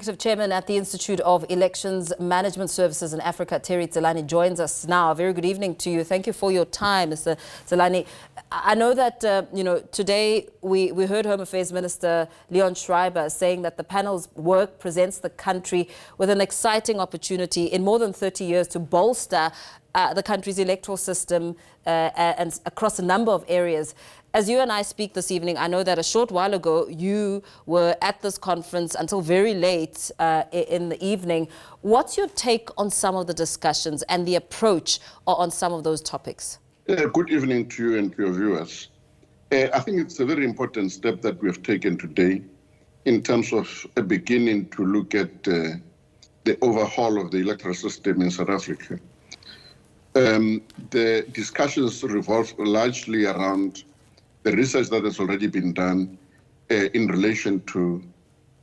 Executive Chairman at the Institute of Elections Management Services in Africa, Tselane, joins us now. Very good evening to you. Thank you for your time, Mr. Tselane. I know that, today we heard Home Affairs Minister Leon Schreiber saying that the panel's work presents the country with an exciting opportunity in more than 30 years to bolster the country's electoral system and across a number of areas. As you and I speak this evening, I know that a short while ago you were at this conference until very late in the evening. What's your take on some of the discussions and the approach on some of those topics? Good evening to you and to your viewers. I think it's a very important step that we have taken today in terms of beginning to look at the overhaul of the electoral system in South Africa. The discussions revolve largely around the research that has already been done in relation to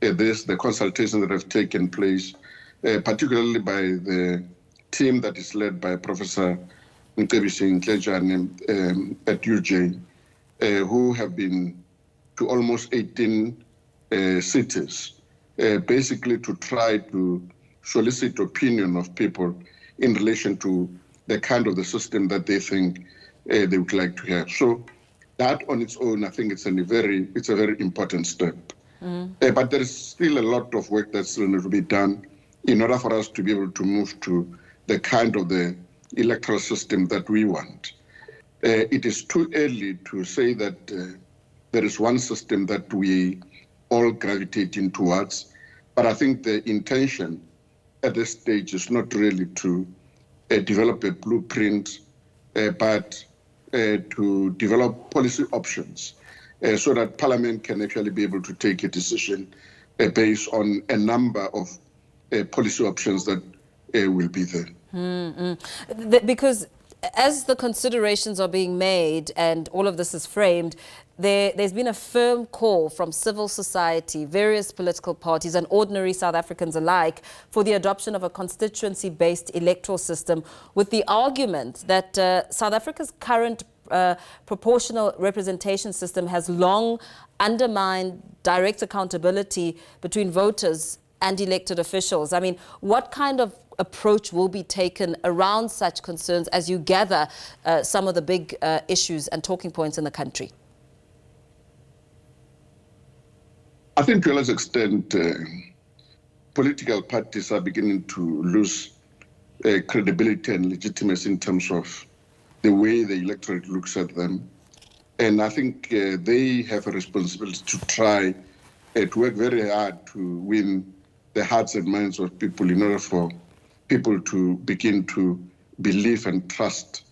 the consultations that have taken place, particularly by the team that is led by Professor Tselane at UJ, who have been to almost 18 cities, basically to try to solicit opinion of people in relation to the kind of the system that they think they would like to have. So that on its own, I think it's a very important step. But there is still a lot of work that still needs to be done in order for us to be able to move to the kind of the electoral system that we want. It is too early to say that there is one system that we all gravitating towards, but I think the intention at this stage is not really to develop a blueprint, but to develop policy options so that Parliament can actually be able to take a decision based on a number of policy options that will be there. Because as the considerations are being made and all of this is framed, there's been a firm call from civil society, various political parties and ordinary South Africans alike for the adoption of a constituency-based electoral system, with the argument that South Africa's current proportional representation system has long undermined direct accountability between voters and elected officials. I mean, what kind of approach will be taken around such concerns as you gather some of the big issues and talking points in the country? I think to a large extent, political parties are beginning to lose credibility and legitimacy in terms of the way the electorate looks at them. And I think they have a responsibility to try to work very hard to win the hearts and minds of people in order for people to begin to believe and trust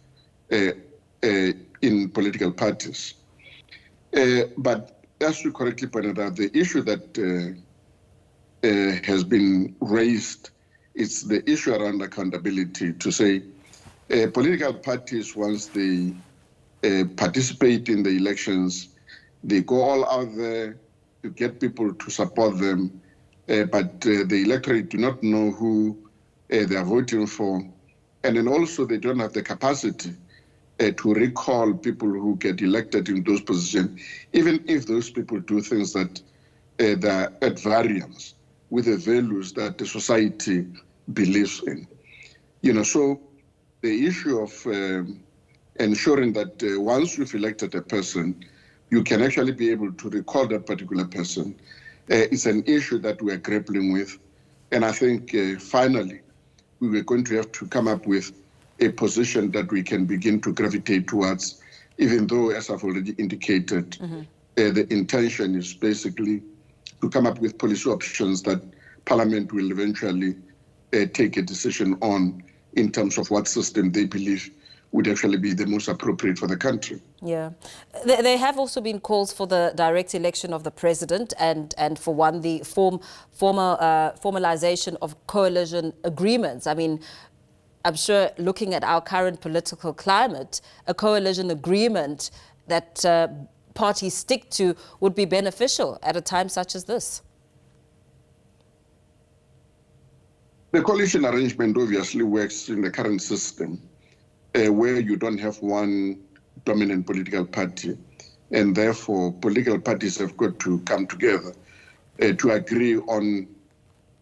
in political parties. But as you correctly pointed out, the issue that has been raised is the issue around accountability, to say political parties, once they participate in the elections, they go all out there to get people to support them, but the electorate do not know who they are voting for. And then also they don't have the capacity to recall people who get elected in those positions, even if those people do things that they are at variance with the values that the society believes in. So the issue of ensuring that once you've elected a person, you can actually be able to recall that particular person is an issue that we are grappling with. And I think finally, we were going to have to come up with a position that we can begin to gravitate towards, even though, as I've already indicated, the intention is basically to come up with policy options that Parliament will eventually take a decision on in terms of what system they believe would actually be the most appropriate for the country. Yeah. There have also been calls for the direct election of the president and for one, the formalization of coalition agreements. I mean, I'm sure looking at our current political climate, a coalition agreement that parties stick to would be beneficial at a time such as this. The coalition arrangement obviously works in the current system where you don't have one dominant political party, and therefore political parties have got to come together to agree on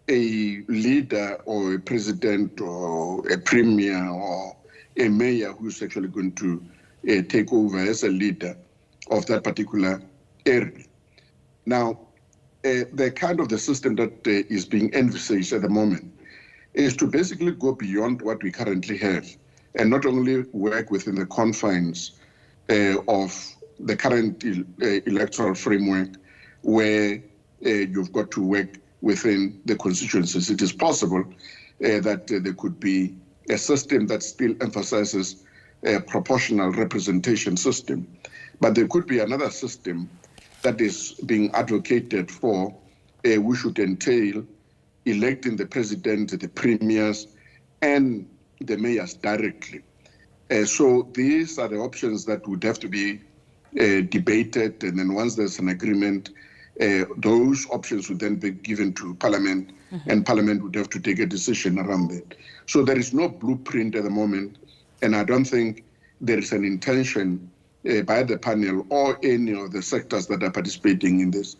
a leader or a president or a premier or a mayor who's actually going to take over as a leader of that particular area. Now, the kind of the system that is being envisaged at the moment is to basically go beyond what we currently have and not only work within the confines of the current electoral framework where you've got to work within the constituencies. It is possible that there could be a system that still emphasizes a proportional representation system, but there could be another system that is being advocated for, which should entail electing the president, the premiers, and the mayors directly. So these are the options that would have to be debated, and then once there's an agreement, those options would then be given to Parliament, and Parliament would have to take a decision around it. So there is no blueprint at the moment, and I don't think there is an intention by the panel or any of the sectors that are participating in this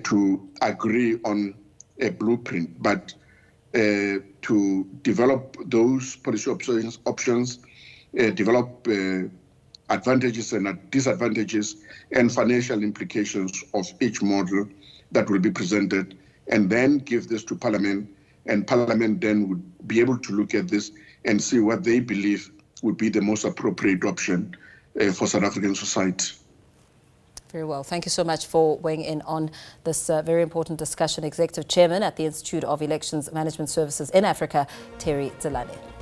to agree on a blueprint, but to develop those policy options, develop advantages and disadvantages and financial implications of each model that will be presented, and then give this to Parliament, and Parliament then would be able to look at this and see what they believe would be the most appropriate option for South African society. Very well. Thank you so much for weighing in on this very important discussion. Executive Chairman at the Institute of Elections Management Services in Africa, Tselane.